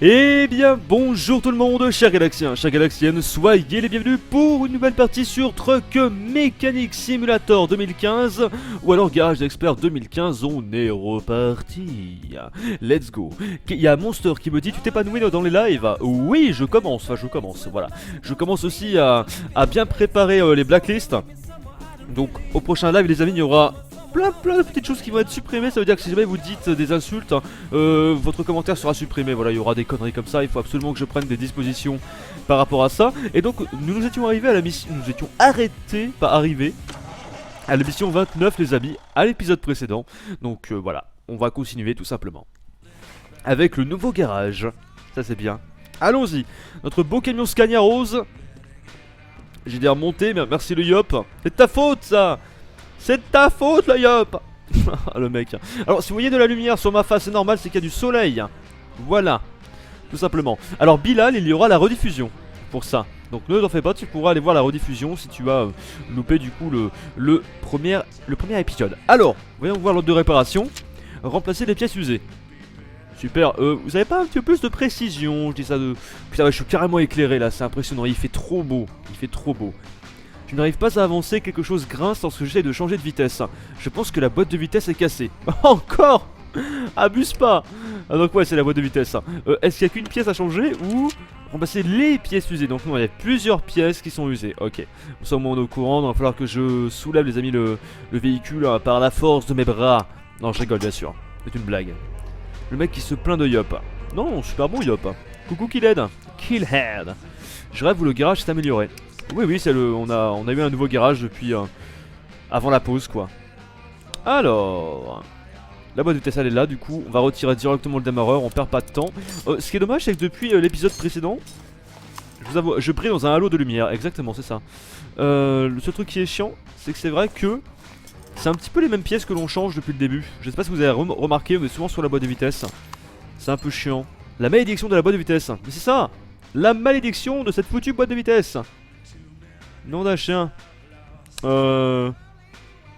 Eh bien, bonjour tout le monde, chers Galaxiens, chers Galaxiennes, soyez les bienvenus pour une nouvelle partie sur Truck Mechanic Simulator 2015, ou alors Garage d'Expert 2015, on est reparti. Let's go. Il y a Monster qui me dit, tu t'es épanoui dans les lives? Oui, je commence, voilà. Je commence aussi à bien préparer les blacklists. Donc, au prochain live, les amis, il y aura plein de petites choses qui vont être supprimées. Ça veut dire que si jamais vous dites des insultes, votre commentaire sera supprimé. Voilà, il y aura des conneries comme ça. Il faut absolument que je prenne des dispositions par rapport à ça. Et donc nous étions arrivés à la mission, nous étions arrêtés, pas arrivés à la mission 29 les amis, à l'épisode précédent. Donc voilà, on va continuer tout simplement avec le nouveau garage. Ça c'est bien. Allons-y, notre beau camion Scania rose. J'ai dit remonter, mais merci le Yop. C'est de ta faute ça. C'est de ta faute, le Yop. Le mec. Alors, si vous voyez de la lumière sur ma face, c'est normal, c'est qu'il y a du soleil. Voilà. Tout simplement. Alors, Bilal, il y aura la rediffusion pour ça. Donc, ne t'en fais pas, tu pourras aller voir la rediffusion si tu as loupé du coup le premier épisode. Alors, voyons voir l'ordre de réparation. Remplacer les pièces usées. Super. Vous avez pas un petit peu plus de précision? Je dis ça de... Putain, ouais, je suis carrément éclairé là, c'est impressionnant. Il fait trop beau. Il fait trop beau. Je n'arrive pas à avancer, quelque chose grince lorsque j'essaie de changer de vitesse. Je pense que la boîte de vitesse est cassée. Encore. Abuse pas. Ah, donc ouais, c'est la boîte de vitesse. Est-ce qu'il n'y a qu'une pièce à changer ou remplacer les pièces usées? Donc non, il y a plusieurs pièces qui sont usées. Ok, nous sommes au courant, il va falloir que je soulève les amis le véhicule par la force de mes bras. Non, je rigole bien sûr, c'est une blague. Le mec qui se plaint de Yop. Non, super bon Yop. Coucou Killhead. Killhead. Je rêve où le garage s'est amélioré. Oui, c'est on a eu un nouveau garage depuis avant la pause quoi. Alors, la boîte de vitesse elle est là, du coup on va retirer directement le démarreur, on perd pas de temps. Ce qui est dommage c'est que depuis l'épisode précédent, je vous avoue, je brille dans un halo de lumière, exactement c'est ça. Le seul truc qui est chiant, c'est que c'est vrai que c'est un petit peu les mêmes pièces que l'on change depuis le début. Je sais pas si vous avez remarqué, on est souvent sur la boîte de vitesse. C'est un peu chiant. La malédiction de la boîte de vitesse, mais c'est ça, la malédiction de cette foutue boîte de vitesse. Nom d'un chien.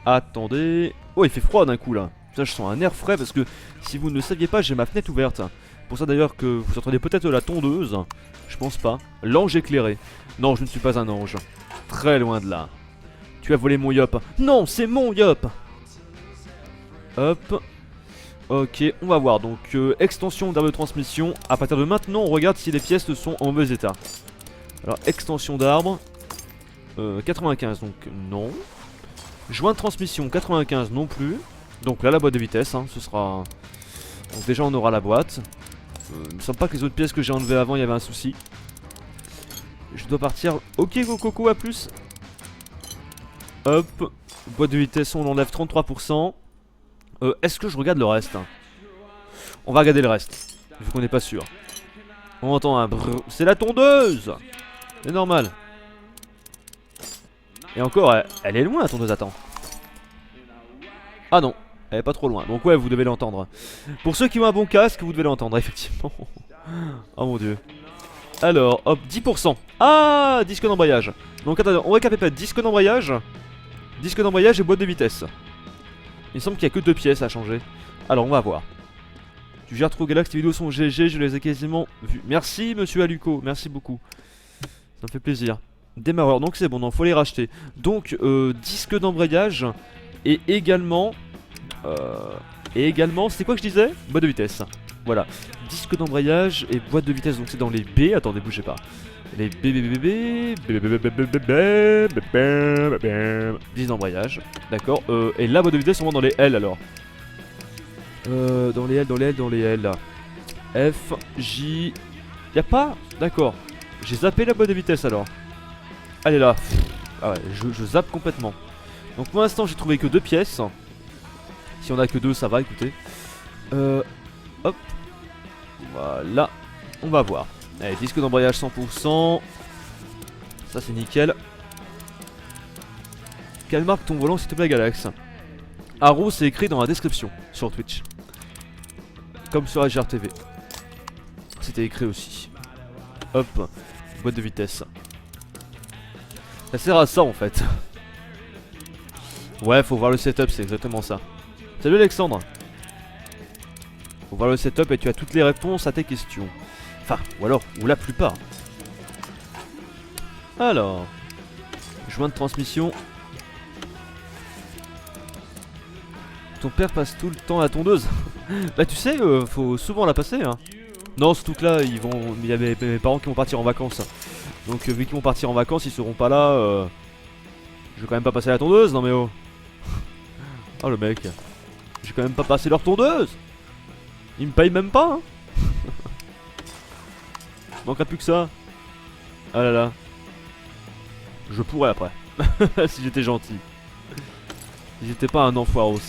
Attendez. Oh, il fait froid d'un coup là. Putain, je sens un air frais parce que si vous ne le saviez pas, j'ai ma fenêtre ouverte. Pour ça d'ailleurs que vous entendez peut-être la tondeuse. Je pense pas. L'ange éclairé. Non, je ne suis pas un ange. Très loin de là. Tu as volé mon Yop. Non, c'est mon Yop. Hop. Ok, on va voir. Donc, extension d'arbre de transmission. À partir de maintenant, on regarde si les pièces sont en mauvais état. Alors, extension d'arbre. 95 donc non. Joint de transmission 95 non plus. Donc là la boîte de vitesse ce sera... Donc déjà on aura la boîte. Il me semble pas que les autres pièces que j'ai enlevées avant il y avait un souci. Je dois partir. Ok Coco à plus. Hop. Boîte de vitesse on l'enlève 33%. Est-ce que je regarde le reste On va regarder le reste vu qu'on n'est pas sûr. On entend un brrr. C'est la tondeuse. C'est normal. Et encore, elle est loin la tondeuse, attends. Ah non, elle est pas trop loin. Donc ouais, vous devez l'entendre. Pour ceux qui ont un bon casque, vous devez l'entendre, effectivement. Oh mon dieu. Alors, hop, 10%. Ah, disque d'embrayage. Donc attendez, on récapitule. Disque d'embrayage et boîte de vitesse. Il me semble qu'il n'y a que 2 pièces à changer. Alors, on va voir. Tu gères trop Galax, tes vidéos sont GG, je les ai quasiment vues. Merci monsieur Aluco, merci beaucoup. Ça me fait plaisir. Démarreur, donc c'est bon, non, faut les racheter. Donc disque d'embrayage et également c'est quoi que je disais? Boîte de vitesse. Voilà, disque d'embrayage et boîte de vitesse, donc c'est dans les B. Attendez, bougez pas. Les disque d'embrayage, d'accord. Et la boîte de vitesse on va dans les L alors. Dans les L. F, J. Y'a pas? D'accord. J'ai zappé la boîte de vitesse alors. Elle est là. Ah ouais, je zappe complètement. Donc pour l'instant j'ai trouvé que 2 pièces. Si on a que 2 ça va, écoutez. Hop. Voilà. On va voir. Allez, disque d'embrayage 100%. Ça c'est nickel. Quelle marque ton volant s'il te plaît Galax? Arrow c'est écrit dans la description sur Twitch. Comme sur HRTV. C'était écrit aussi. Hop. Boîte de vitesse. Ça sert à ça en fait. Ouais, faut voir le setup, c'est exactement ça. Salut Alexandre. Faut voir le setup et tu as toutes les réponses à tes questions. Enfin, ou alors, ou la plupart. Alors, joint de transmission. Ton père passe tout le temps à la tondeuse. Bah tu sais, faut souvent la passer hein. Non, surtout que là, il y a mes parents qui vont partir en vacances. Donc vu qu'ils vont partir en vacances, ils seront pas là. Je vais quand même pas passer la tondeuse, non mais oh. Oh le mec. J'ai quand même pas passé leur tondeuse. Ils me payent même pas hein. Manquera plus que ça. Ah là là. Je pourrais après. Si j'étais gentil. Si j'étais pas un enfoiros.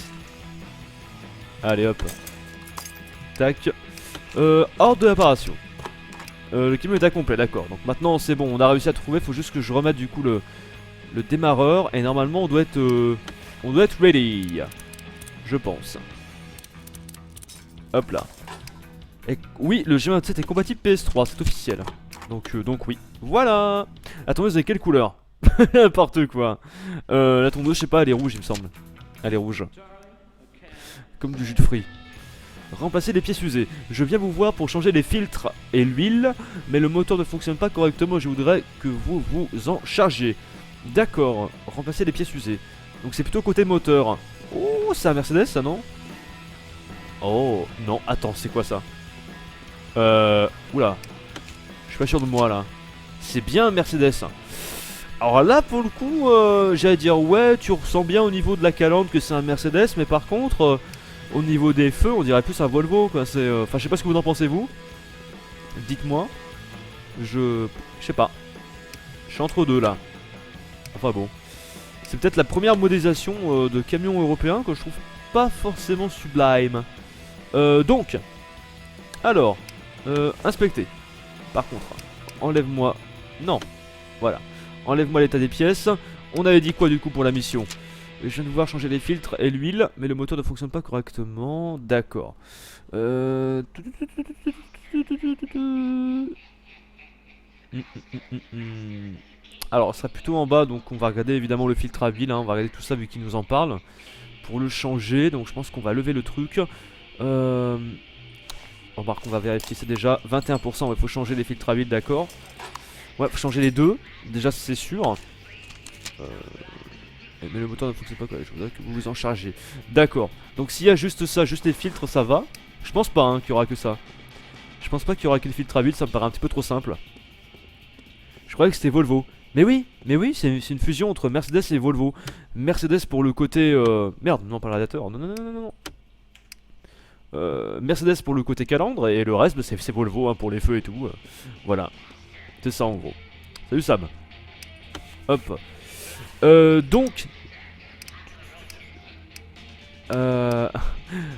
Allez hop. Tac. Hors de l'apparition. Le camion est à complet, d'accord. Donc maintenant c'est bon, on a réussi à trouver. Faut juste que je remette du coup le démarreur. Et normalement on doit être ready. Je pense. Hop là. Et oui, le G27 est compatible PS3, c'est officiel. Donc oui. Voilà. La tondeuse est quelle couleur? N'importe quoi. La tondeuse, je sais pas, elle est rouge il me semble. Elle est rouge. Comme du jus de fruits. Remplacer les pièces usées. Je viens vous voir pour changer les filtres et l'huile, mais le moteur ne fonctionne pas correctement. Je voudrais que vous vous en chargiez. D'accord. Remplacer les pièces usées. Donc c'est plutôt côté moteur. Oh, c'est un Mercedes ça, non? Oh, non, attends, c'est quoi ça? Oula. Je suis pas sûr de moi là. C'est bien un Mercedes. Alors là, pour le coup, j'allais dire ouais, tu ressens bien au niveau de la calandre que c'est un Mercedes, mais par contre, au niveau des feux, on dirait plus un Volvo quoi. C'est, enfin, je sais pas ce que vous en pensez vous. Dites-moi. Je sais pas. Je suis entre deux là. Enfin bon. C'est peut-être la première modélisation de camion européen que je trouve pas forcément sublime. Donc, alors, inspecter. Par contre, enlève-moi. Non, voilà. Enlève-moi l'état des pièces. On avait dit quoi du coup pour la mission? Je viens de voir changer les filtres et l'huile, mais le moteur ne fonctionne pas correctement. D'accord. Alors, ça sera plutôt en bas, donc on va regarder évidemment le filtre à huile. Hein, on va regarder tout ça vu qu'il nous en parle. Pour le changer, donc je pense qu'on va lever le truc. Remarque, on va vérifier, c'est déjà 21%. Il faut changer les filtres à huile, d'accord. Ouais, faut changer les deux. Déjà, c'est sûr. Mais le moteur ne fonctionne pas quoi. Je voudrais que vous vous en chargez. D'accord. Donc s'il y a juste ça, juste les filtres, ça va. Je pense pas hein, qu'il y aura que ça. Je pense pas qu'il y aura que les filtres à huile, ça me paraît un petit peu trop simple. Je croyais que c'était Volvo. Mais oui, c'est une fusion entre Mercedes et Volvo. Mercedes pour le côté... Merde, non pas le radiateur. Non, non, non, non, non. Mercedes pour le côté calandre et le reste bah, c'est Volvo hein, pour les feux et tout. Voilà. C'est ça en gros. Salut Sam. Hop. Donc.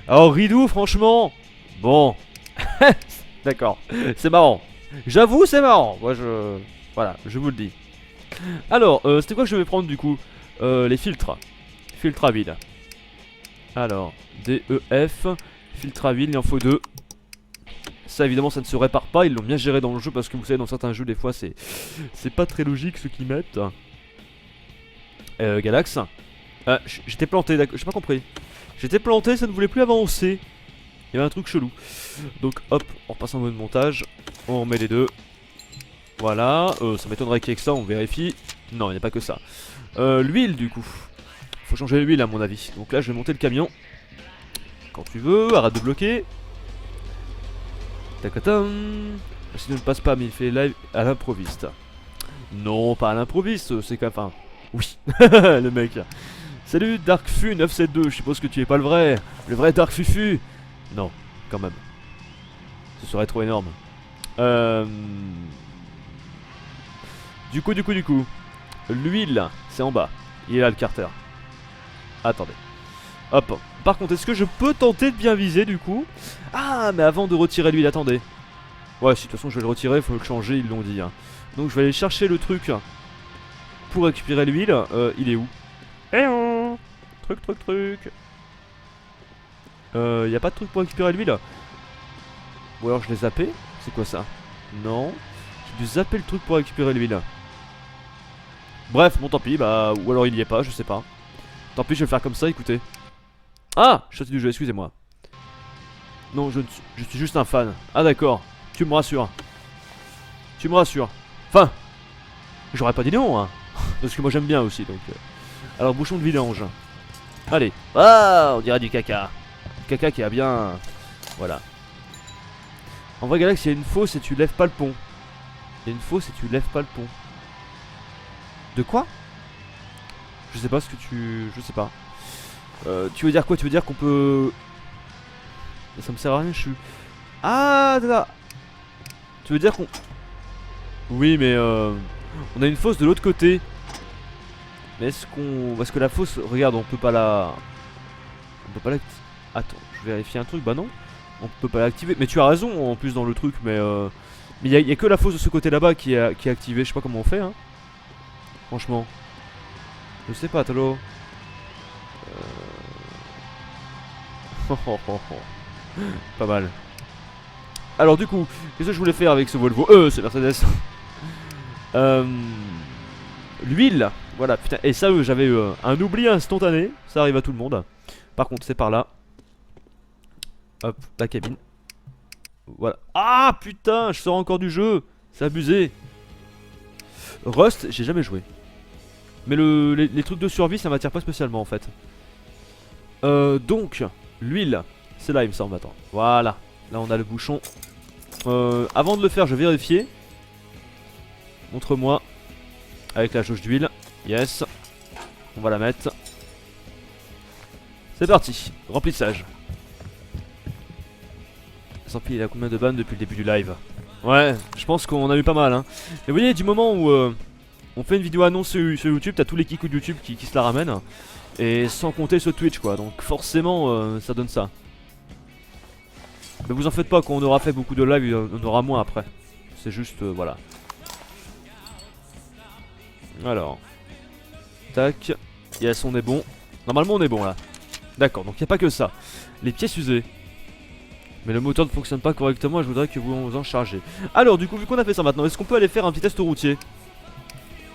Alors Ridou franchement. Bon. D'accord. C'est marrant. J'avoue c'est marrant. Moi je... Voilà, je vous le dis. Alors, c'était quoi que je vais prendre du coup? Les filtres. Filtre à vide. Alors, DEF. Filtre à vide, il en faut 2. Ça évidemment ça ne se répare pas. Ils l'ont bien géré dans le jeu parce que vous savez dans certains jeux des fois c'est pas très logique ce qu'ils mettent. Galax. J'étais planté, d'accord, j'ai pas compris. J'étais planté, ça ne voulait plus avancer. Il y avait un truc chelou. Donc hop, on repasse en mode montage. On remet les deux. Voilà, ça m'étonnerait qu'il y ait que ça, on vérifie. Non, il n'y a pas que ça. L'huile du coup. Faut changer l'huile à mon avis. Donc là je vais monter le camion. Quand tu veux, arrête de bloquer. Tacatam. Si ne passe pas, mais il fait live à l'improviste. Non, pas à l'improviste, c'est quand même... Enfin, oui, le mec. Salut DarkFu972, je suppose que tu es pas le vrai Dark Fufu. Non, quand même. Ce serait trop énorme. Du coup. L'huile, c'est en bas. Il est là le carter. Attendez. Hop. Par contre, est-ce que je peux tenter de bien viser du coup? Ah, mais avant de retirer l'huile, attendez. Ouais, si de toute façon je vais le retirer, il faut le changer, ils l'ont dit. Hein. Donc je vais aller chercher le truc pour récupérer l'huile. Il est où? Eh oh, truc. Y a pas de truc pour récupérer l'huile? Ou alors je l'ai zappé? C'est quoi ça? Non. J'ai dû zapper le truc pour récupérer l'huile. Bref, bon tant pis, bah... Ou alors il y est pas, je sais pas. Tant pis, je vais le faire comme ça, écoutez. Ah, je suis sorti du jeu, excusez-moi. Non, je suis juste un fan. Ah d'accord, tu me rassures. Tu me rassures. Enfin, j'aurais pas dit non, hein. Parce que moi j'aime bien aussi, donc... Alors, bouchon de vidange. Allez. Ah, on dirait du caca. Du caca qui a bien... Voilà. En vrai, Galax, il y a une fosse et tu lèves pas le pont. Il y a une fosse et tu lèves pas le pont. De quoi? Je sais pas ce que tu... Je sais pas. Tu veux dire quoi? Tu veux dire qu'on peut... Ça me sert à rien, je suis... Ah, là. Tu veux dire qu'on... Oui, mais on a une fosse de l'autre côté. Mais est-ce qu'on... Parce que la fosse... Regarde, on peut pas la... On peut pas la... Attends, je vais vérifier un truc. Bah non. On peut pas l'activer. Mais tu as raison en plus dans le truc, mais... Mais y a que la fosse de ce côté là-bas qui est activée. Je sais pas comment on fait, hein. Franchement. Je sais pas, Talo. Pas mal. Alors du coup, qu'est-ce que je voulais faire avec ce Volvo? C'est Mercedes. L'huile. Voilà, putain. Et ça, j'avais un oubli instantané. Ça arrive à tout le monde. Par contre, c'est par là. Hop, la cabine. Voilà. Ah putain, je sors encore du jeu. C'est abusé. Rust, j'ai jamais joué. Mais les trucs de survie, ça m'attire pas spécialement en fait. Donc, l'huile. C'est là, il me semble. Attends. Voilà. Là, on a le bouchon. Avant de le faire, je vais vérifier. Montre-moi. Avec la jauge d'huile. Yes. On va la mettre. C'est parti. Remplissage. Sans pile, il a combien de bannes depuis le début du live? Ouais, je pense qu'on a eu pas mal, hein. Mais vous voyez, du moment où on fait une vidéo annonce sur YouTube, t'as tous les kicks de YouTube qui se la ramènent. Et sans compter sur Twitch, quoi. Donc forcément, ça donne ça. Mais vous en faites pas, quand on aura fait beaucoup de live, on aura moins après. C'est juste, voilà. Alors. Tac. Yes, on est bon. Normalement, on est bon, là. D'accord, donc il n'y a pas que ça. Les pièces usées. Mais le moteur ne fonctionne pas correctement et je voudrais que vous en chargez. Alors, du coup, vu qu'on a fait ça maintenant, est-ce qu'on peut aller faire un petit test routier?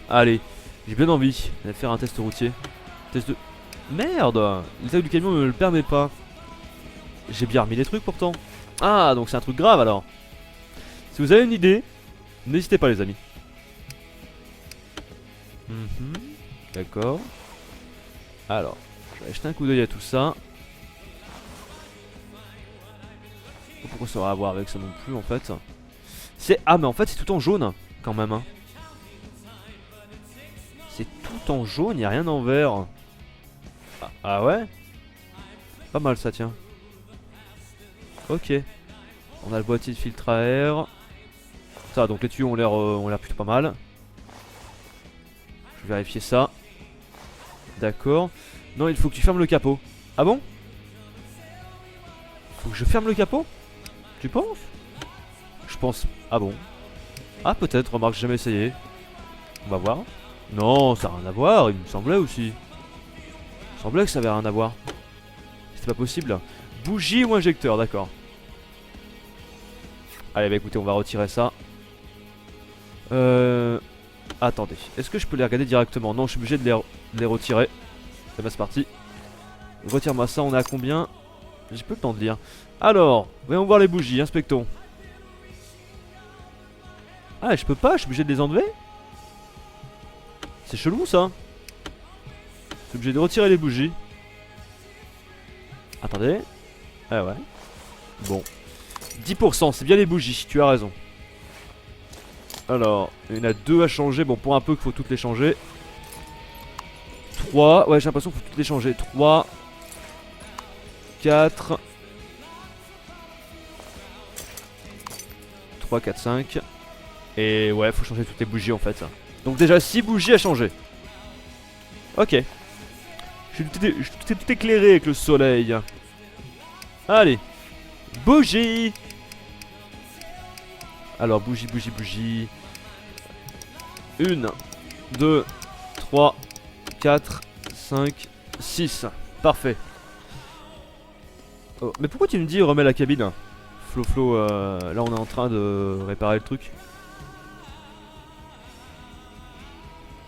Allez, j'ai bien envie d'aller faire un test routier. Test de... Merde! L'état du camion ne me le permet pas. J'ai bien remis les trucs pourtant. Ah, donc c'est un truc grave alors. Si vous avez une idée, n'hésitez pas les amis. D'accord. Alors, je vais jeter un coup d'œil à tout ça. Pourquoi ça aura à voir avec ça non plus en fait. C'est... Ah mais en fait c'est tout en jaune quand même hein. C'est tout en jaune, il n'y a rien en vert. Ah ouais. Pas mal ça tiens. Ok. On a le boîtier de filtre à air. Ça donc les tuyaux ont l'air plutôt pas mal. Je vais vérifier ça. D'accord. Non il faut que tu fermes le capot. Ah bon? Faut que je ferme le capot? Tu penses? Je pense. Ah bon? Ah peut-être, remarque, j'ai jamais essayé. On va voir. Non, ça n'a rien à voir, il me semblait aussi. Il me semblait que ça avait rien à voir. C'était pas possible. Bougie ou injecteur, d'accord. Allez, bah écoutez, on va retirer ça. Attendez, est-ce que je peux les regarder directement? Non, je suis obligé de les retirer. Eh bah c'est parti. Retire-moi ça, on est à combien? J'ai peu le temps de lire. Alors, voyons voir les bougies, inspectons. Ah, je peux pas, je suis obligé de les enlever? C'est chelou ça. Je suis obligé de retirer les bougies. Attendez. Ah ouais. Bon. 10%, c'est bien les bougies, tu as raison. Alors, il y en a 2 à changer. Bon, pour un peu qu'il faut toutes les changer. 3, ouais, j'ai l'impression qu'il faut toutes les changer. 3, 4, 3, 4, 5. Et ouais, faut changer toutes les bougies en fait. Donc déjà 6 bougies à changer. Ok. Je suis tout éclairé avec le soleil. Allez. Bougie. Alors bougie, bougie, bougie. 1, 2, 3, 4, 5, 6. Parfait. Oh, mais pourquoi tu me dis remets la cabine? Flo, là on est en train de réparer le truc.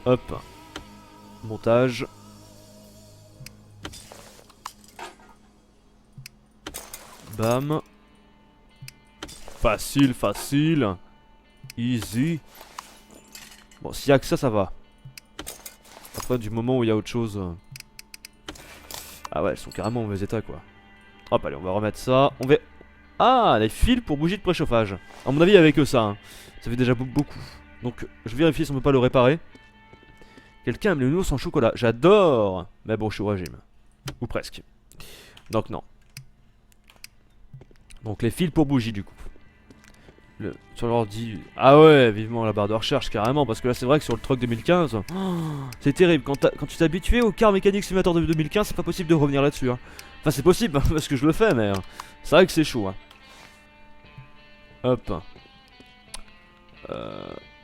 Hop. Montage. Bam. Facile, facile. Easy. Bon, s'il y a que ça va. Après, du moment où il y a autre chose... Ah ouais, elles sont carrément en mauvais état, quoi. Hop, allez, on va remettre ça. On va... Ah, les fils pour bougies de préchauffage. À mon avis, avec eux, ça. Hein. Ça fait déjà beaucoup. Donc, je vais vérifier si on peut pas le réparer. Quelqu'un aime les nounours en chocolat. J'adore. Mais bon, je suis au régime. Ou presque. Donc, non. Donc, les fils pour bougies, du coup. Sur l'ordi. Ah ouais, vivement la barre de recherche, carrément. Parce que là, c'est vrai que sur le truck 2015, oh, c'est terrible. Quand tu t'es habitué au car mécanique simulateur de 2015, c'est pas possible de revenir là-dessus. Hein. Enfin, c'est possible, hein, parce que je le fais, mais c'est vrai que c'est chaud. Hein. Hop.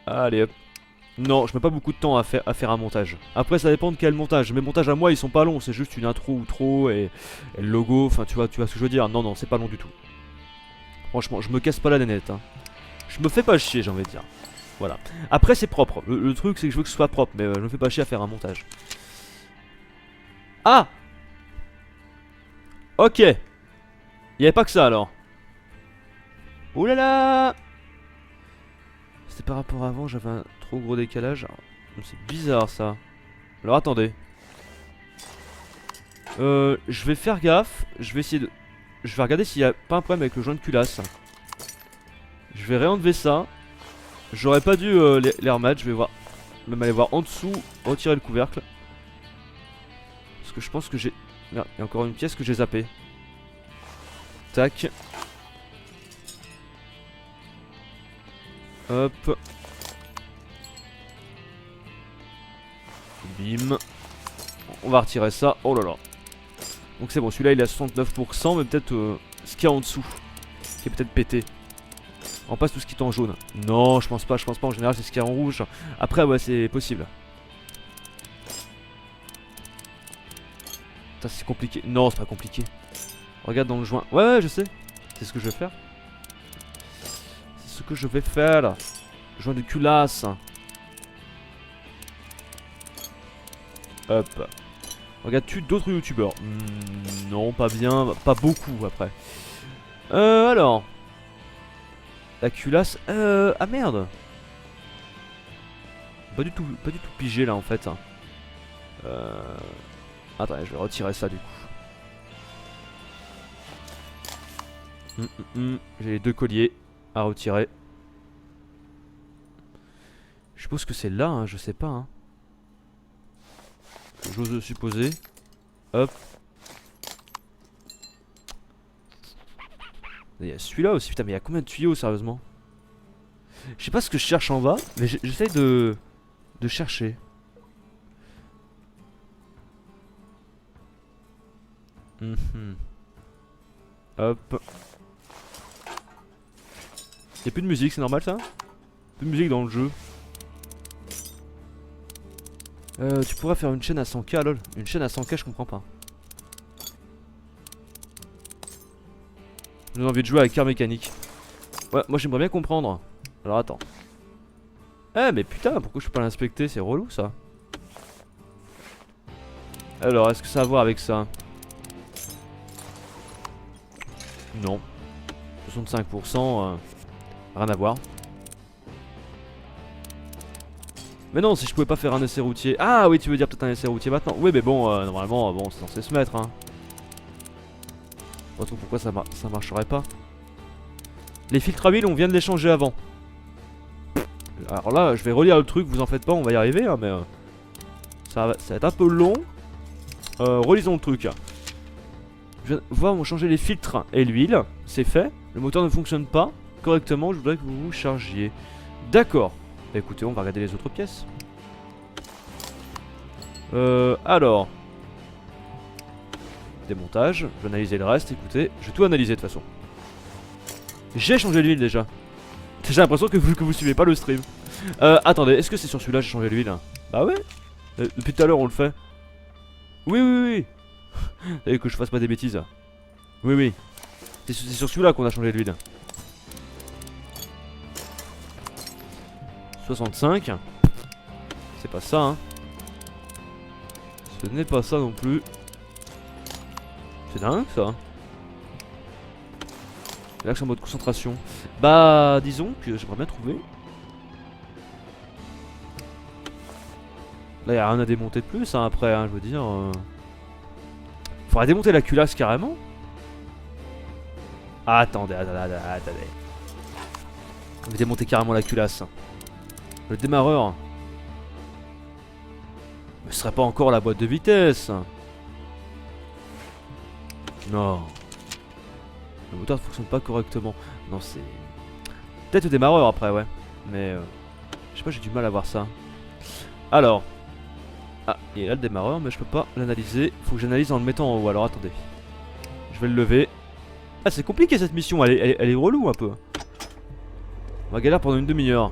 Allez, hop. Non, je mets pas beaucoup de temps à faire un montage. Après, ça dépend de quel montage. Mes montages à moi, ils sont pas longs. C'est juste une intro ou trop et le logo. Enfin, tu vois ce que je veux dire. Non, non, c'est pas long du tout. Franchement, je me casse pas la nénette. Hein. Je me fais pas chier, j'ai envie de dire. Voilà. Après, c'est propre. Le truc, c'est que je veux que ce soit propre, mais je me fais pas chier à faire un montage. Ah! Ok. Il y avait pas que ça alors. Ouh là là! C'était par rapport à avant, j'avais un trop gros décalage. C'est bizarre ça. Alors attendez. Je vais faire gaffe. Je vais essayer de... Je vais regarder s'il y a pas un problème avec le joint de culasse. Je vais réenlever ça. J'aurais pas dû les remettre. Je vais voir. Même aller voir en dessous. Retirer le couvercle. Parce que je pense que j'ai... Merde, il y a encore une pièce que j'ai zappée. Tac. Hop. Bim. On va retirer ça. Oh là là. Donc c'est bon, celui-là il est à 69%, mais peut-être ce qu'il y a en dessous qui est peut-être pété. On passe tout ce qui est en jaune. Non, je pense pas. En général, c'est ce qu'il y a en rouge. Après, ouais, c'est possible. Ça, c'est compliqué. Non, c'est pas compliqué. Regarde dans le joint. Ouais, ouais, je sais. C'est ce que je vais faire. C'est ce que je vais faire là. Joint de culasse. Hop. Regardes-tu d'autres youtubeurs? Non, pas bien. Pas beaucoup après. Alors. La culasse. Ah merde. Pas du tout pigé là en fait. Attends, je vais retirer ça du coup. J'ai les deux colliers à retirer. Je suppose que c'est là, hein, je sais pas. Hein. J'ose supposer. Hop. Il y a celui-là aussi, putain, mais il y a combien de tuyaux sérieusement? Je sais pas ce que je cherche en bas, mais j'essaye de chercher. Hop. Y'a plus de musique, c'est normal ça? Plus de musique dans le jeu. Tu pourrais faire une chaîne à 100K, lol. Une chaîne à 100K, je comprends pas. J'ai envie de jouer avec car mécanique. Ouais, moi j'aimerais bien comprendre. Alors attends. Eh mais putain, pourquoi je peux pas l'inspecter? C'est relou ça. Alors, est-ce que ça a à voir avec ça? Non. 65%, rien à voir. Mais non, si je pouvais pas faire un essai routier. Ah oui, tu veux dire peut-être un essai routier maintenant. Oui, mais bon, normalement, bon, c'est censé se mettre, hein. Pas trop pourquoi ça marcherait pas. Les filtres à huile, on vient de les changer avant. Alors là, je vais relire le truc, vous en faites pas, on va y arriver, hein, mais ça va être un peu long. Relisons le truc. Je viens de voir, on changer les filtres et l'huile, c'est fait. Le moteur ne fonctionne pas correctement, je voudrais que vous vous chargiez. D'accord. Bah écoutez, on va regarder les autres pièces. Alors. Démontage, je vais analyser le reste, écoutez, je vais tout analyser de toute façon. J'ai changé l'huile déjà. J'ai l'impression que vous suivez pas le stream. Attendez, est-ce que c'est sur celui-là j'ai changé l'huile? Bah ouais. Depuis tout à l'heure on le fait. Oui, oui, oui. Et que je fasse pas des bêtises. Oui, oui. C'est sur celui-là qu'on a changé l'huile. 65. C'est pas ça, hein. Ce n'est pas ça non plus. C'est dingue ça. Là, je suis en mode concentration. Bah, disons que j'aimerais bien trouver Là y a rien à démonter de plus hein, après hein, je veux dire. Faudrait démonter la culasse carrément. Ah, attendez. On va démonter carrément la culasse. Le démarreur. Mais ce serait pas encore la boîte de vitesse. Non. Le moteur ne fonctionne pas correctement. Non, c'est... Peut-être le démarreur après, ouais. Mais... je sais pas, j'ai du mal à voir ça. Alors... Ah, il y a le démarreur, mais je peux pas l'analyser. Faut que j'analyse en le mettant en haut. Alors, attendez. Je vais le lever. Ah, c'est compliqué cette mission. Elle est relou un peu. On va galérer pendant une demi-heure.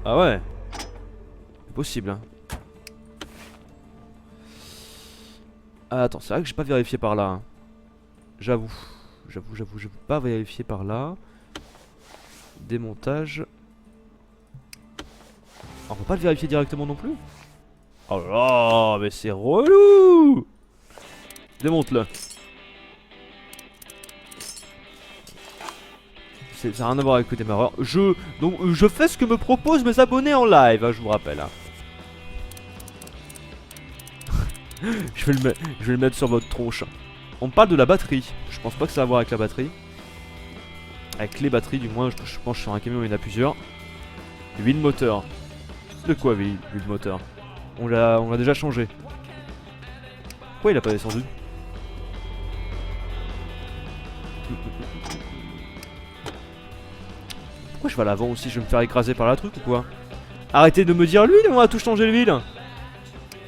Ah ouais. C'est possible, hein. Ah, attends, c'est vrai que j'ai pas vérifié par là. Hein. J'avoue, je peux pas vérifier par là. Démontage. On peut pas le vérifier directement non plus. Oh là là, mais c'est relou. Démonte-le. Ça n'a rien à voir avec le démarreur. Donc, je fais ce que me proposent mes abonnés en live, hein, je vous rappelle. Hein. je vais le mettre sur votre tronche. On parle de la batterie. Je pense pas que ça a à voir avec la batterie. Avec les batteries, du moins. Je pense que sur un camion, il y en a plusieurs. Huile moteur. De quoi, huile moteur? On l'a déjà changé. Pourquoi il a pas descendu? Pourquoi je vais à l'avant aussi? Je vais me faire écraser par la truc ou quoi? Arrêtez de me dire l'huile, on va tout changer l'huile.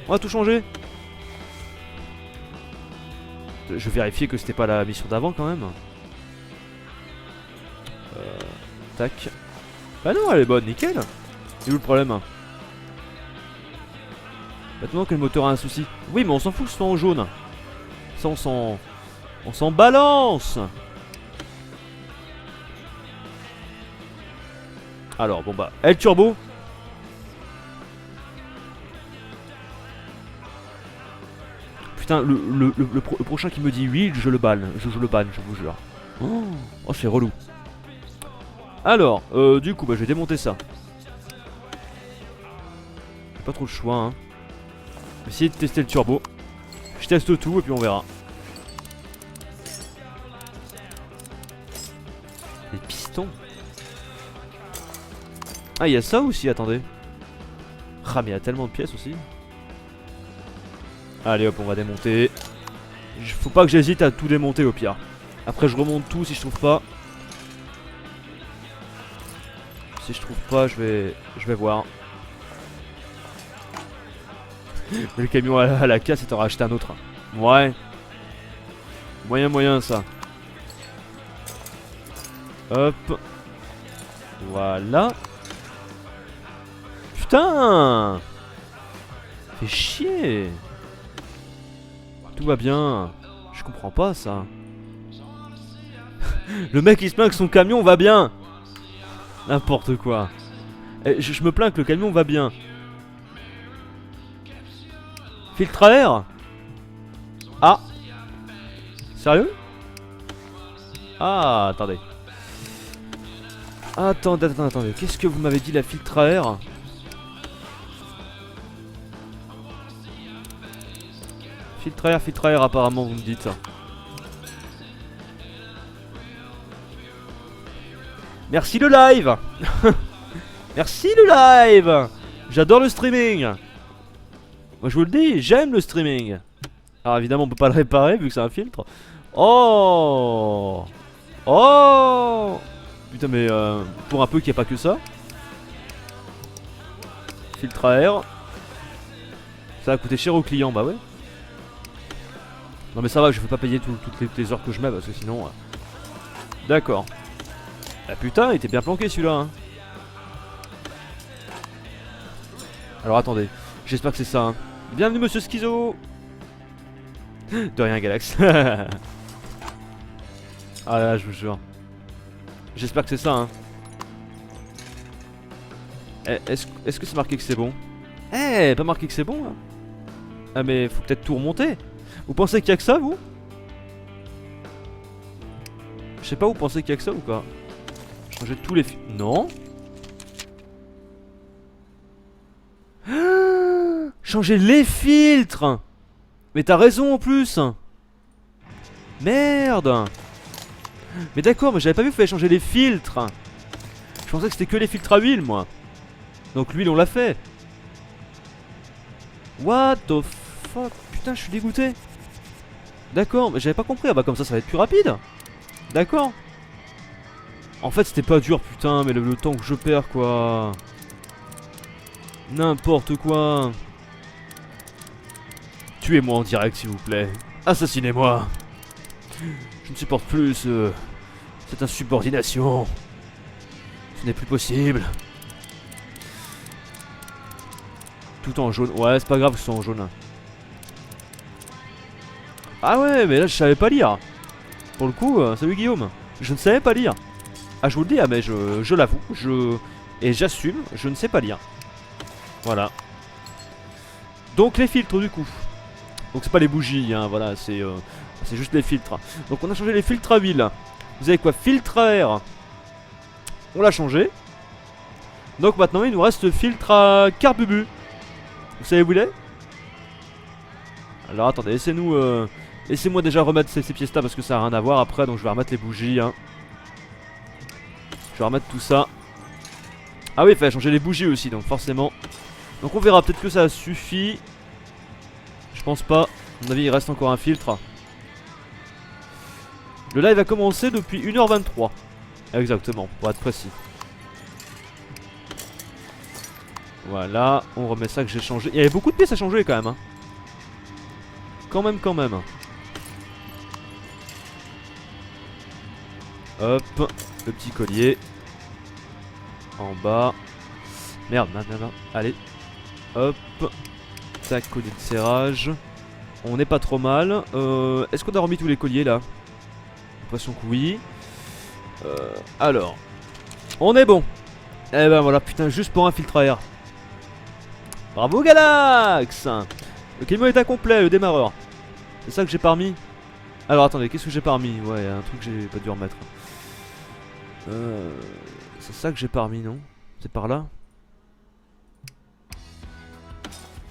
On va tout changer. Je vais vérifier que c'était pas la mission d'avant quand même. Tac. Bah non, elle est bonne, nickel. C'est où le problème? Maintenant que le moteur a un souci. Oui, mais on s'en fout que ce soit en jaune. Ça, on s'en balance. Alors, bon bah, elle turbo. Putain, le prochain qui me dit huile, je le banne. Je le banne, je vous jure. Oh, c'est relou. Alors, du coup, bah, je vais démonter ça. J'ai pas trop le choix, hein. Je vais essayer de tester le turbo. Je teste tout et puis on verra. Les pistons. Ah, il y a ça aussi, attendez. Ah, mais il y a tellement de pièces aussi. Allez hop, on va démonter. Faut pas que j'hésite à tout démonter au pire. Après je remonte tout si je trouve pas. Si je trouve pas, je vais voir. Mais le camion à la casse, et t'en racheter un autre. Ouais. Moyen ça. Hop. Voilà. Putain. Fait chier. Tout va bien. Je comprends pas ça. Le mec il se plaint que son camion va bien. N'importe quoi. Je me plains que le camion va bien. Filtre à air. Ah. Sérieux? Ah, attendez. Attendez. Qu'est-ce que vous m'avez dit la filtre à air? Filtre à air apparemment vous me dites. Merci le live. Merci le live. J'adore le streaming. Moi je vous le dis, j'aime le streaming. Alors évidemment on peut pas le réparer vu que c'est un filtre. Oh. Putain mais pour un peu qu'il n'y a pas que ça. Filtre à air. Ça va coûter cher au client, bah ouais. Non mais ça va, je vais pas payer toutes les heures que je mets parce que sinon... D'accord. Ah putain, il était bien planqué celui-là hein. Alors attendez, j'espère que c'est ça hein. Bienvenue monsieur Schizo. De rien Galax. Ah là, je vous jure. J'espère que c'est ça hein. Est-ce que c'est marqué que c'est bon? Eh, pas marqué que c'est bon hein. Ah mais faut peut-être tout remonter. Vous pensez qu'il y a que ça vous? Je sais pas, vous pensez qu'il y a que ça ou pas? Changer tous les fils. Non. Changer les filtres. Mais t'as raison en plus. Merde. Mais d'accord, mais j'avais pas vu qu'il fallait changer les filtres. Je pensais que c'était que les filtres à huile, moi. Donc l'huile, on l'a fait. What the fuck. Putain, je suis dégoûté. D'accord, mais j'avais pas compris. Ah bah comme ça va être plus rapide. D'accord. En fait, c'était pas dur, putain, mais le temps que je perds, quoi. N'importe quoi. Tuez-moi en direct, s'il vous plaît. Assassinez-moi. Je ne supporte plus cette insubordination. Ce n'est plus possible. Tout en jaune. Ouais, c'est pas grave que ce soit en jaune. Ah ouais, mais là, je savais pas lire. Pour le coup, salut Guillaume. Je ne savais pas lire. Ah, je vous le dis, ah, mais je l'avoue. Et j'assume, je ne sais pas lire. Voilà. Donc, les filtres, du coup. Donc, c'est pas les bougies, hein, voilà, c'est juste les filtres. Donc, on a changé les filtres à huile. Vous avez quoi? Filtre à air. On l'a changé. Donc, maintenant, il nous reste filtre à carbubu. Vous savez où il est? Alors, attendez, laissez-moi déjà remettre ces pièces là parce que ça n'a rien à voir après. Donc, je vais remettre les bougies, hein. Je vais remettre tout ça. Ah oui, il fallait changer les bougies aussi, donc forcément. Donc, on verra, peut-être que ça suffit. Je pense pas. À mon avis, il reste encore un filtre. Le live a commencé depuis 1h23. Exactement, pour être précis. Voilà, on remet ça que j'ai changé. Il y avait beaucoup de pièces à changer quand même, hein. Quand même. Hop, le petit collier. En bas. Merde. Allez. Hop. Tac, collier de serrage. On n'est pas trop mal. Est-ce qu'on a remis tous les colliers là? J'ai l'impression que oui. Alors. On est bon. Eh ben voilà, putain, juste pour un filtre à air. Bravo Galax. Le camion est incomplet, le démarreur. C'est ça que j'ai pas remis. Alors attendez, qu'est-ce que j'ai pas remis? Ouais, un truc que j'ai pas dû remettre. C'est ça que j'ai pas remis, non? C'est par là?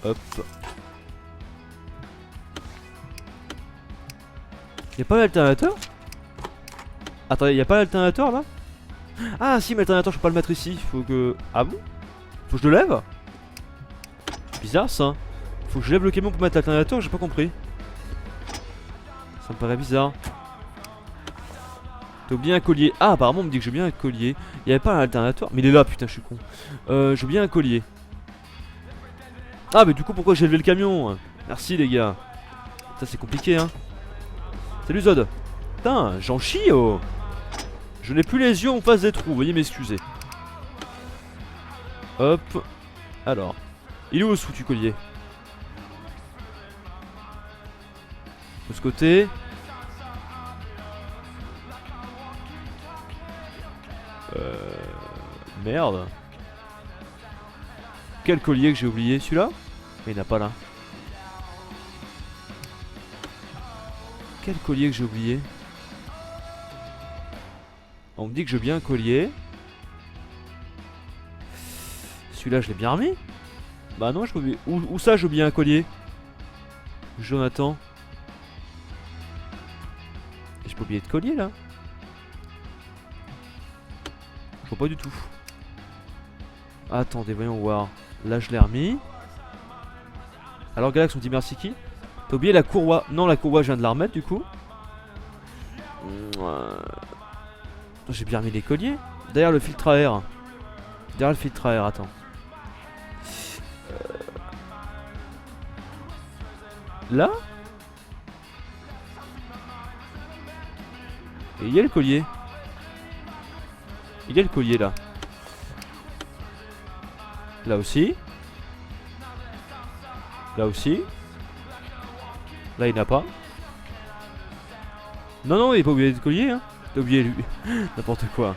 Hop. Y'a pas l'alternateur? Attendez, y'a pas l'alternateur là? Ah si, mais l'alternateur je peux pas le mettre ici. Faut que... Ah bon? Faut que je le lève? Bizarre ça. Faut que je lève le camion pour mettre l'alternateur, j'ai pas compris. Ça me paraît bizarre. T'as oublié un collier. Ah apparemment on me dit que j'ai bien un collier. Il y avait pas un alternateur. Mais il est là, putain je suis con. J'ai oublié un collier. Ah mais du coup pourquoi j'ai levé le camion? Merci les gars. Ça c'est compliqué hein. Salut Zod. Putain j'en chie oh. Je n'ai plus les yeux en face des trous, veuillez m'excuser. Hop. Alors. Il est où ce foutu collier? De ce côté. Merde. Quel collier que j'ai oublié? Celui-là? Mais il n'y en a pas là. Quel collier que j'ai oublié? On me dit que j'ai bien un collier. Celui-là je l'ai bien remis. Bah non, je peux oublier. Où ça j'ai oublié un collier? Jonathan. Et je peux oublier de collier là? Je vois pas du tout. Attendez, voyons voir. Là je l'ai remis. Alors Galax on dit merci qui? T'as oublié la courroie? Non, la courroie je viens de la remettre du coup. J'ai bien remis les colliers. Derrière le filtre à air. Derrière le filtre à air, attends. Là? Et il y a le collier. Il y a le collier là. Là aussi. Là aussi. Là il n'y en a pas. Non, il n'est pas oublié de collier hein. T'as oublié lui. N'importe quoi.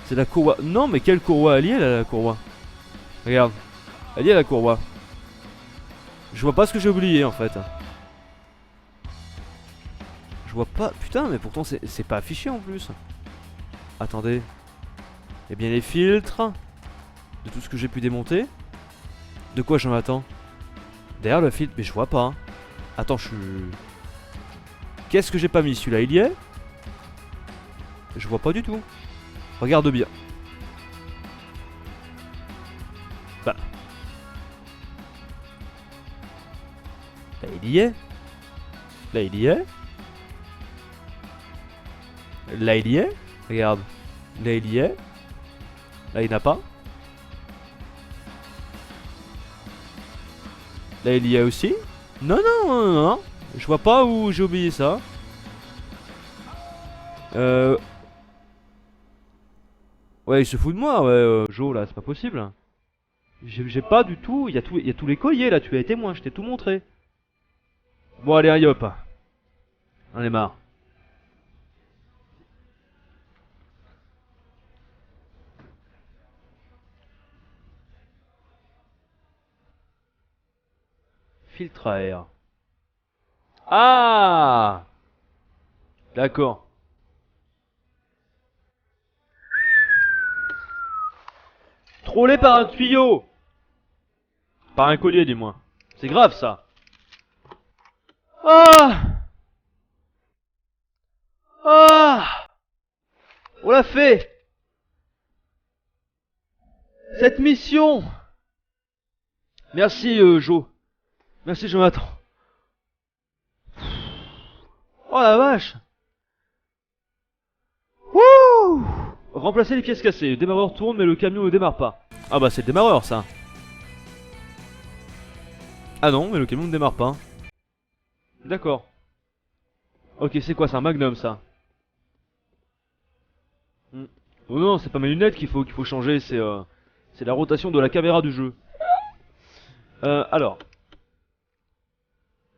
C'est la courroie. Non mais quelle courroie? Elle y est là la courroie. Regarde. Elle y est la courroie. Je vois pas ce que j'ai oublié en fait. Je vois pas. Putain mais pourtant c'est pas affiché en plus. Attendez. Eh bien les filtres. De tout ce que j'ai pu démonter. De quoi j'en attends? Derrière le filtre, mais je vois pas. Hein. Attends, je suis... Qu'est-ce que j'ai pas mis? Celui-là, il y est? Je vois pas du tout. Regarde bien. Bah. Là, il y est. Là, il y est. Là, il y est. Regarde. Là, il y est. Là, il n'y en a pas. Là, il y est aussi. Non, non, non, non, non. Je vois pas où j'ai oublié ça. Ouais, il se fout de moi, ouais, Jo, là, c'est pas possible. J'ai pas du tout. Il y a tous les colliers là, tu as été témoin, je t'ai tout montré. Bon, allez, hop. On est marre. Filtre à air. Ah! D'accord. Trollé par un tuyau! Par un collier, dis-moi. C'est grave ça. Ah! Ah! On l'a fait! Cette mission! Merci, Jo. Merci, Jonathan. Oh la vache! Wouh! Remplacer les pièces cassées. Le démarreur tourne, mais le camion ne démarre pas. Ah bah c'est le démarreur ça. Ah non, mais le camion ne démarre pas. D'accord. Ok, c'est quoi? C'est un Magnum ça. Hmm. Oh non, c'est pas mes lunettes qu'il faut changer, c'est la rotation de la caméra du jeu. Alors.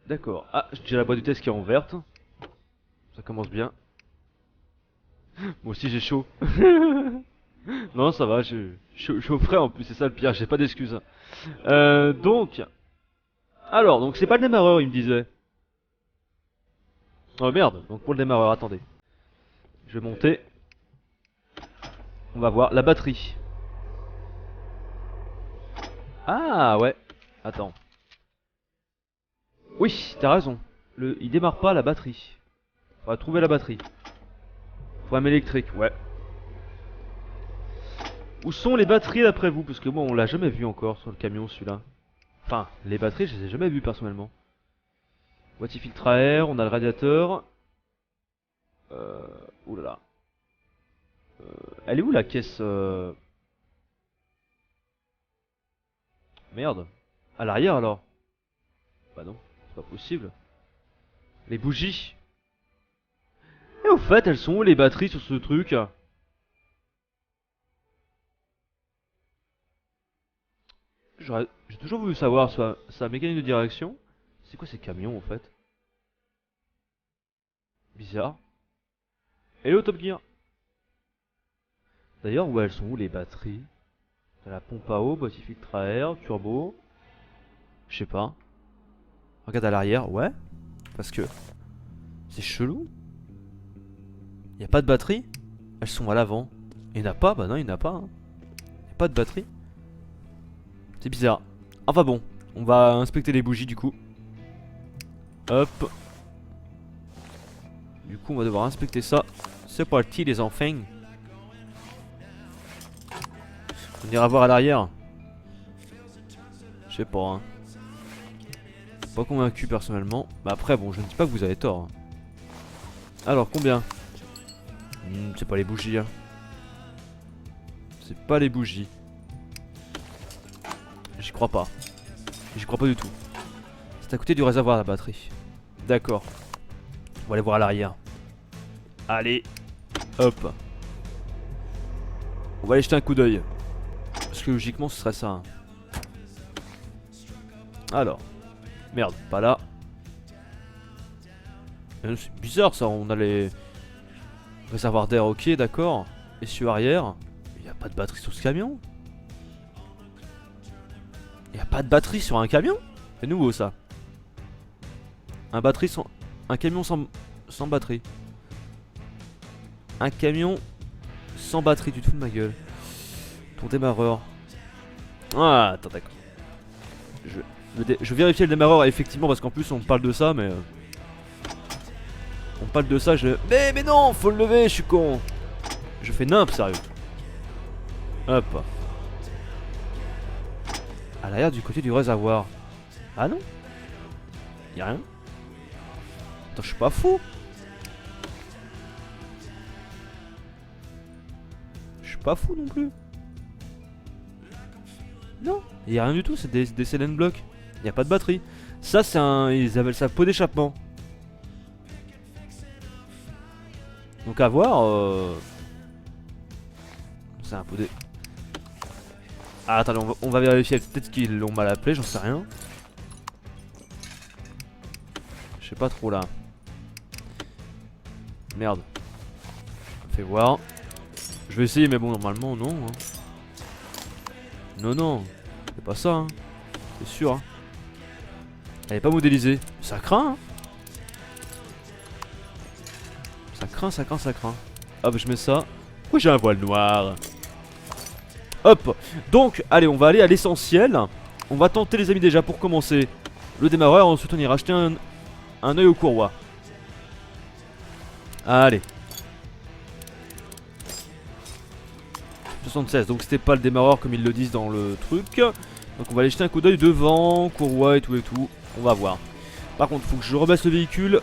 D'accord. Ah, j'ai la boîte de test qui est en verte. Ça commence bien. Moi aussi j'ai chaud. Non, ça va, je suis au frais en plus, c'est ça le pire, j'ai pas d'excuses. Donc. Alors, donc c'est pas le démarreur, il me disait. Oh merde, donc pour le démarreur, attendez. Je vais monter. On va voir la batterie. Ah ouais. Attends. Oui, t'as raison. Il démarre pas la batterie. Faudra trouver la batterie. Problème électrique, ouais. Où sont les batteries d'après vous? Parce que moi on l'a jamais vu encore sur le camion celui-là. Enfin, les batteries je les ai jamais vues personnellement. Boîtier filtre à air, on a le radiateur. Oulala. Elle est où la caisse Merde. À l'arrière alors? Bah non, c'est pas possible. Les bougies. Et au fait, elles sont où les batteries sur ce truc? J'ai toujours voulu savoir sa mécanique de direction. C'est quoi ces camions en fait? Bizarre. Hello Top Gear. D'ailleurs, où elles sont où les batteries? T'as la pompe à eau, boîtier filtre à air, turbo. Je sais pas. Regarde à l'arrière, ouais. Parce que c'est chelou. Y a pas de batterie? Elles sont à l'avant. Il n'y en a pas? Bah non, il n'y en a pas. Hein. Y a pas de batterie. C'est bizarre. Enfin bon, on va inspecter les bougies du coup. Hop. Du coup, on va devoir inspecter ça. C'est parti les enfants. On ira voir à l'arrière. Je sais pas. Hein. Pas convaincu personnellement. Mais après, bon, je ne dis pas que vous avez tort. Hein. Alors, combien? C'est pas les bougies. Hein. C'est pas les bougies. J'y crois pas. J'y crois pas du tout. C'est à côté du réservoir la batterie. D'accord. On va aller voir à l'arrière. Allez. Hop. On va aller jeter un coup d'œil. Parce que logiquement ce serait ça. Hein. Alors. Merde, pas là. C'est bizarre ça, on a les réservoirs d'air, ok, d'accord. Essieu arrière. Il n'y a pas de batterie sur ce camion. Il n'y a pas de batterie sur un camion. C'est nouveau ça. Un camion sans batterie. Un camion sans batterie, tu te fous de ma gueule. Ton démarreur. Ah, attends, d'accord. Je vérifiais le démarreur effectivement parce qu'en plus on parle de ça mais... On parle de ça, mais non, faut le lever, je suis con. Je fais nimp, sérieux. Hop. À l'arrière du côté du réservoir. Ah non. Y'a rien. Attends, je suis pas fou. Je suis pas fou non plus. Non, y'a rien du tout, c'est des Selen blocs. Y'a pas de batterie. Ça c'est un... Ils appellent ça pot d'échappement. Donc à voir. C'est un pot de... Ah attendez, on va vérifier. Peut-être qu'ils l'ont mal appelé, j'en sais rien. Je sais pas trop là. Merde. Fais voir. Je vais essayer mais bon normalement non. Hein. Non, c'est pas ça hein. C'est sûr hein. Elle est pas modélisée. Ça craint hein. Ça craint. Hop, je mets ça. Pourquoi j'ai un voile noir? Hop. Donc, allez, on va aller à l'essentiel. On va tenter les amis déjà pour commencer le démarreur. Ensuite on ira acheter un œil au courroie. Allez. 76, donc c'était pas le démarreur comme ils le disent dans le truc. Donc on va aller jeter un coup d'œil devant, courroie et tout. On va voir. Par contre, faut que je rebaisse le véhicule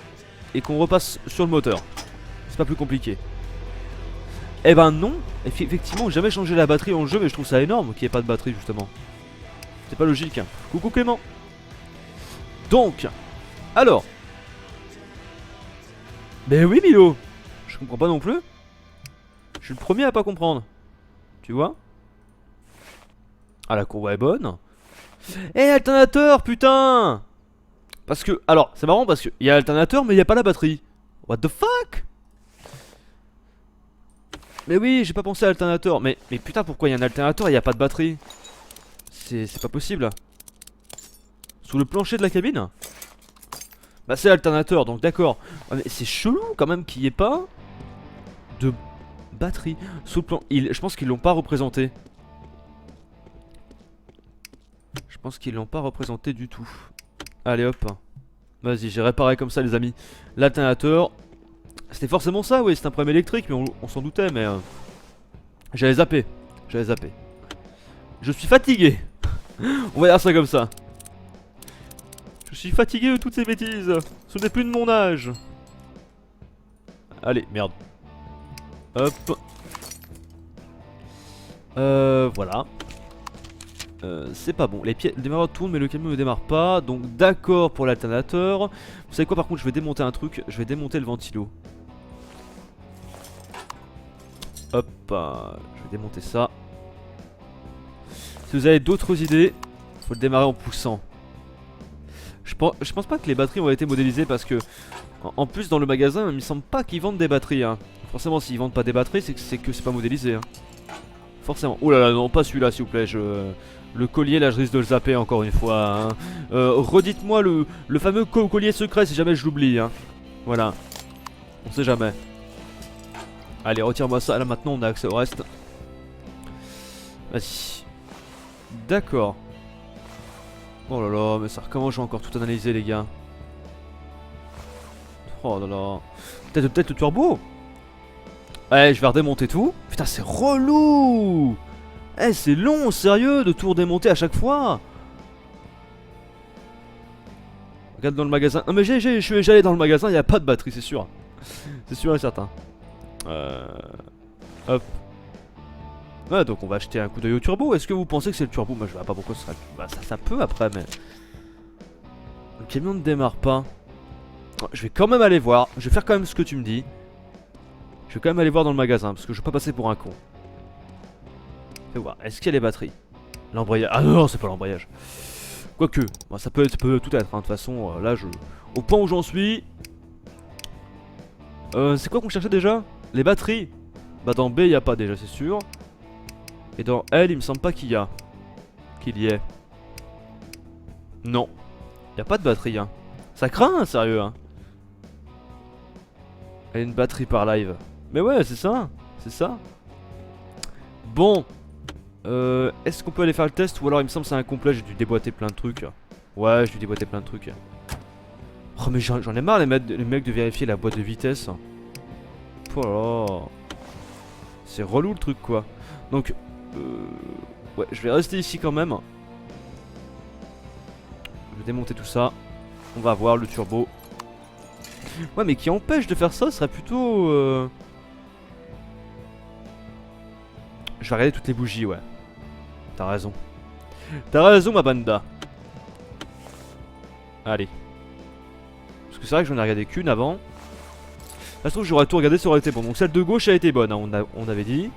et qu'on repasse sur le moteur. C'est pas plus compliqué. Eh ben non, effectivement, jamais changé la batterie en jeu, mais je trouve ça énorme qu'il n'y ait pas de batterie justement. C'est pas logique. Hein. Coucou Clément. Donc, alors. Ben oui Milo. Je comprends pas non plus. Je suis le premier à pas comprendre. Tu vois? Ah la courroie est bonne. Eh alternateur putain. Parce que, alors c'est marrant parce qu'il y a alternateur mais il n'y a pas la batterie. What the fuck? Mais oui j'ai pas pensé à alternateur. Mais putain pourquoi il y a un alternateur et il n'y a pas de batterie? C'est pas possible. Sous le plancher de la cabine? Bah c'est alternateur donc d'accord. Ah, mais c'est chelou quand même qu'il n'y ait pas de batterie sous le plan. Je pense qu'ils l'ont pas représenté. Je pense qu'ils l'ont pas représenté du tout. Allez hop. Vas-y j'ai réparé comme ça les amis. L'alternateur. C'était forcément ça oui c'est un problème électrique mais on s'en doutait mais j'avais zappé. Je suis fatigué. On va dire ça comme ça. Je suis fatigué de toutes ces bêtises. Ce n'est plus de mon âge. Allez merde. Hop. Voilà. C'est pas bon. Le démarreur tourne mais le camion ne démarre pas. Donc d'accord pour l'alternateur. Vous savez quoi par contre je vais démonter un truc. Je vais démonter le ventilo. Hop. Je vais démonter ça. Si vous avez d'autres idées, faut le démarrer en poussant. Je pense pas que les batteries ont été modélisées parce que en plus dans le magasin il me semble pas qu'ils vendent des batteries hein. Forcément s'ils vendent pas des batteries c'est que c'est pas modélisé hein. Forcément. Oh là là non pas celui-là s'il vous plaît. Le collier là je risque de le zapper encore une fois hein. Redites-moi le fameux collier secret si jamais je l'oublie hein. Voilà. On sait jamais. Allez retire-moi ça là maintenant on a accès au reste. Vas-y. D'accord. Oh là là mais ça recommence, je vais encore tout analyser les gars. Oh là là. Peut-être le turbo. Ouais je vais redémonter tout. Putain c'est relou. Eh c'est long sérieux de tout redémonter à chaque fois. Regarde dans le magasin. Non mais j'allais dans le magasin, il n'y a pas de batterie c'est sûr. C'est sûr et certain. Hop. Ouais donc on va acheter un coup d'œil au turbo. Est-ce que vous pensez que c'est le turbo? Moi je vois pas pourquoi ce serait... Bah ça peut après mais... Le camion ne démarre pas. Je vais quand même aller voir. Je vais faire quand même ce que tu me dis. Je vais quand même aller voir dans le magasin parce que je vais pas passer pour un con. Fais voir. Est-ce qu'il y a les batteries? L'embrayage. Ah non c'est pas l'embrayage. Quoique. Bon, ça peut tout être. Hein. De toute façon là je... Au point où j'en suis... c'est quoi qu'on cherchait déjà? Les batteries. Bah dans B il n'y a pas déjà c'est sûr. Et dans L il me semble pas qu'il y a. Qu'il y ait. Non. Il n'y a pas de batterie hein. Ça craint hein, sérieux hein. Il y a une batterie par live. Mais ouais c'est ça. C'est ça. Bon. Est-ce qu'on peut aller faire le test? Ou alors il me semble que c'est incomplet, j'ai dû déboîter plein de trucs. Ouais, je lui déboîtais plein de trucs. Oh mais j'en ai marre les mecs de vérifier la boîte de vitesse. Oh là là. C'est relou le truc quoi. Donc ouais, je vais rester ici quand même. Je vais démonter tout ça. On va voir le turbo. Ouais mais qui empêche de faire ça serait plutôt Je vais regarder toutes les bougies, ouais. T'as raison. T'as raison ma banda. Allez. Parce que c'est vrai que j'en ai regardé qu'une avant. Ça se trouve j'aurais tout regardé, ça aurait été bon. Donc celle de gauche a été bonne, hein, on avait dit.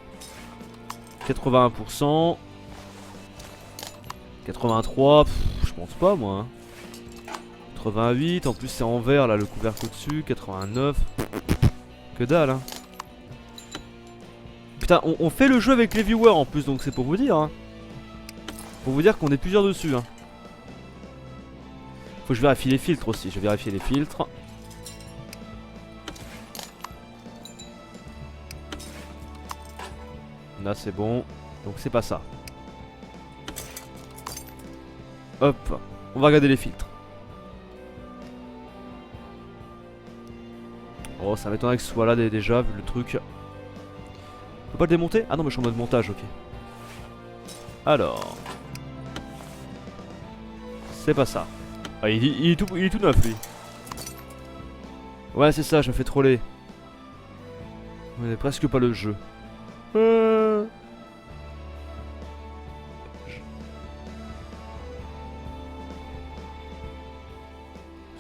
81%. 83, je pense pas moi. Hein. 88, en plus c'est en vert là, le couvercle au-dessus. 89. Que dalle hein. Putain, on fait le jeu avec les viewers en plus, donc c'est pour vous dire. Hein. Pour vous dire qu'on est plusieurs dessus. Hein. Faut que je vérifie les filtres aussi, je vais vérifier les filtres. Là c'est bon, donc c'est pas ça. Hop, on va regarder les filtres. Oh ça m'étonnerait que ce soit là déjà vu le truc. On peut pas le démonter? Ah non mais je suis en mode montage, ok. Alors. C'est pas ça. Ah, il est tout neuf lui. Ouais c'est ça, je me fais troller. On est presque pas le jeu.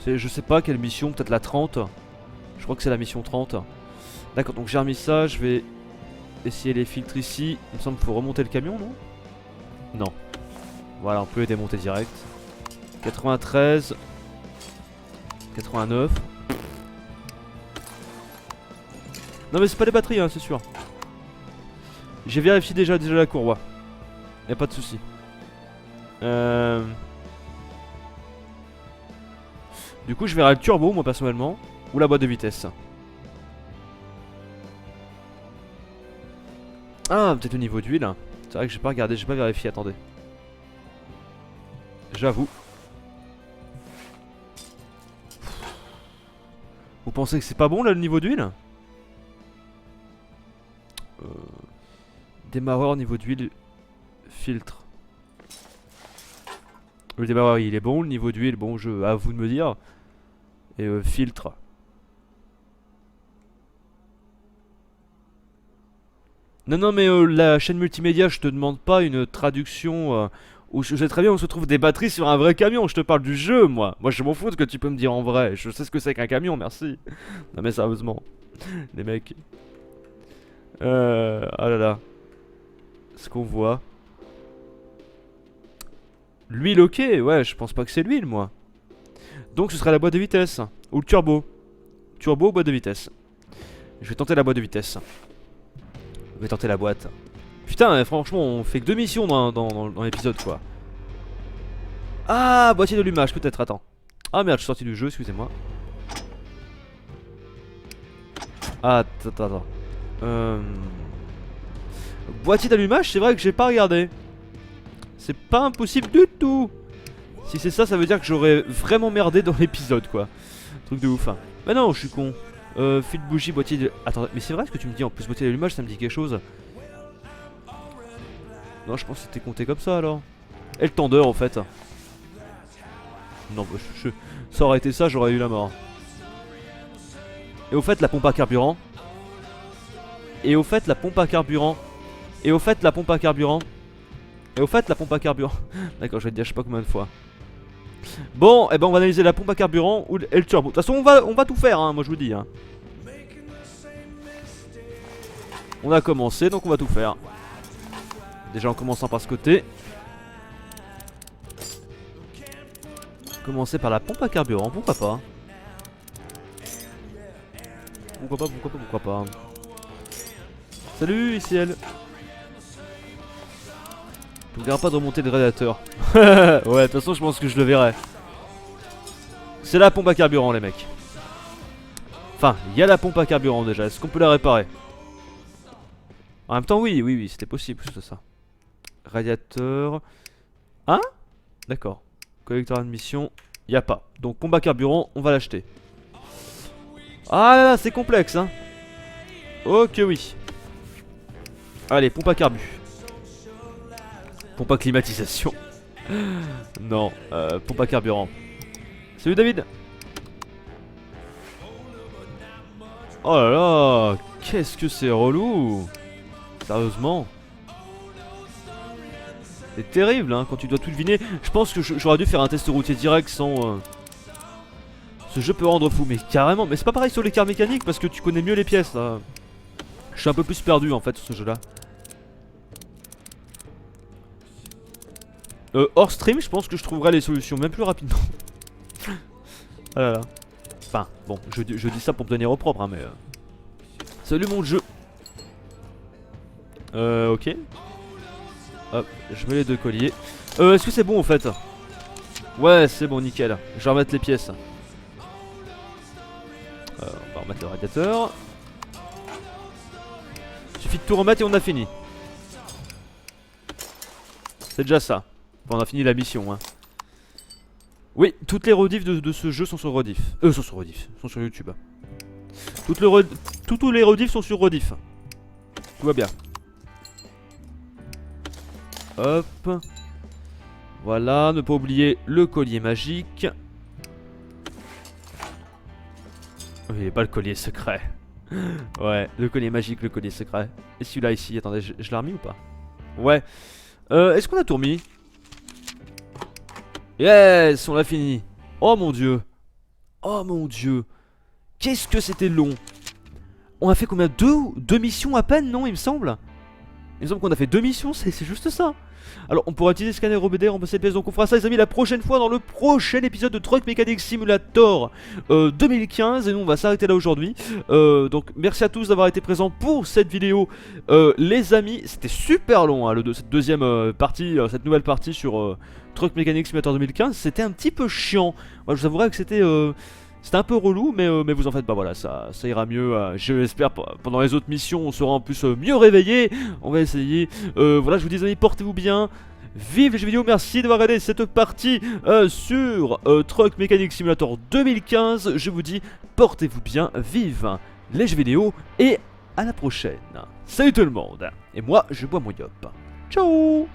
Je sais pas quelle mission, peut-être la 30. Je crois que c'est la mission 30. D'accord, donc j'ai remis ça, je vais essayer les filtres ici. Il me semble qu'il faut remonter le camion, non? Non. Voilà, on peut les démonter direct. 93. 89. Non mais c'est pas des batteries, hein, c'est sûr. J'ai vérifié déjà la courroie. Y'a pas de souci. Du coup, je verrai le turbo, moi personnellement, ou la boîte de vitesse. Ah, peut-être au niveau d'huile. C'est vrai que j'ai pas regardé, j'ai pas vérifié, attendez. J'avoue. Vous pensez que c'est pas bon là le niveau d'huile? Démarreur niveau d'huile. Filtre. Le démarreur il est bon, le niveau d'huile, bon, à vous de me dire. Et filtre. Non mais la chaîne multimédia, je te demande pas une traduction où je sais très bien où se trouvent des batteries sur un vrai camion. Je te parle du jeu moi. Moi je m'en fous de ce que tu peux me dire en vrai. Je sais ce que c'est qu'un camion, merci. Non mais sérieusement. Les mecs. Ah là là. Ce qu'on voit. L'huile ok, ouais, je pense pas que c'est l'huile moi. Donc ce serait la boîte de vitesse. Ou le turbo. Turbo ou boîte de vitesse. Je vais tenter la boîte de vitesse. Je vais tenter la boîte. Putain, franchement, on fait que 2 missions dans l'épisode quoi. Ah, boîtier d'allumage peut-être, attends. Ah merde, je suis sorti du jeu, excusez-moi. Ah, attends. Boîtier d'allumage, c'est vrai que j'ai pas regardé. C'est pas impossible du tout. Si c'est ça, ça veut dire que j'aurais vraiment merdé dans l'épisode quoi. Truc de ouf. Mais non, je suis con. Fil de bougie, boîtier de... Attends, mais c'est vrai ce que tu me dis en plus, boîtier d'allumage, ça me dit quelque chose. Non, je pense que c'était compté comme ça alors. Et le tendeur en fait. Non, bah, ça aurait été ça, j'aurais eu la mort. Et au fait, la pompe à carburant. Et au fait, la pompe à carburant. Et au fait, la pompe à carburant. Et au fait, la pompe à carburant. D'accord, je vais te dire je sais pas combien de fois. Bon, et ben on va analyser la pompe à carburant et le turbo. De toute façon, on va tout faire, hein, moi je vous dis. Hein. On a commencé, donc on va tout faire. Déjà en commençant par ce côté. Commencer par la pompe à carburant, pourquoi pas? Pourquoi pas? Salut, ici elle. Tu me verras pas de remonter le radiateur. Ouais, de toute façon, je pense que je le verrai. C'est la pompe à carburant, les mecs. Enfin, il y a la pompe à carburant déjà. Est-ce qu'on peut la réparer? En même temps, oui, c'était possible, tout ça. Radiateur. Hein? D'accord. Collecteur admission, y a pas. Donc pompe à carburant, on va l'acheter. Ah là là, c'est complexe hein. Ok oui. Allez, pompe à carbu. Pompe à climatisation. Non, pompe à carburant. Salut David. Oh là là, qu'est-ce que c'est relou. Sérieusement. C'est terrible hein, quand tu dois tout deviner. Je pense que j'aurais dû faire un test routier direct sans... Ce jeu peut rendre fou, mais carrément. Mais c'est pas pareil sur les cars mécaniques parce que tu connais mieux les pièces là. Je suis un peu plus perdu en fait sur ce jeu là. Hors stream, je pense que je trouverai les solutions même plus rapidement. Ah là là. Enfin, bon, je dis ça pour me tenir au propre, hein, mais... Salut mon jeu. Ok. Hop, je mets les 2 colliers. Est-ce que c'est bon en fait? Ouais, c'est bon, nickel. Je vais remettre les pièces. On va remettre le radiateur. Suffit de tout remettre et on a fini. C'est déjà ça. Bon, on a fini la mission, hein. Oui, toutes les rediffs de ce jeu sont sur rediff. Sont sur rediff, sont sur YouTube. Tous les rediffs sont sur rediff. Tout va bien. Hop. Voilà, ne pas oublier le collier magique. Oui, pas le collier secret. Ouais, le collier magique, le collier secret. Et celui-là ici, attendez, je l'ai remis ou pas? Ouais. Est-ce qu'on a tout remis? Yes, on l'a fini. Oh mon dieu. Oh mon dieu. Qu'est-ce que c'était long. On a fait combien? Deux missions à peine, non, il me semble? Il me semble qu'on a fait 2 missions, c'est juste ça. Alors on pourra utiliser scanner OBD, remplacer les pièces, donc on fera ça les amis la prochaine fois dans le prochain épisode de Truck Mechanic Simulator 2015. Et nous on va s'arrêter là aujourd'hui. Donc merci à tous d'avoir été présents pour cette vidéo les amis. C'était super long hein, cette deuxième partie, cette nouvelle partie sur Truck Mechanic Simulator 2015. C'était un petit peu chiant. Moi je vous avouerai que c'était un peu relou, mais vous en faites pas, voilà, ça ira mieux. Je l'espère, pendant les autres missions, on sera en plus mieux réveillé. On va essayer. Voilà, je vous dis, amis, portez-vous bien. Vive les jeux vidéo, merci d'avoir regardé cette partie sur Truck Mechanic Simulator 2015. Je vous dis, portez-vous bien, vive les jeux vidéo, et à la prochaine. Salut tout le monde. Et moi, je bois mon yop. Ciao.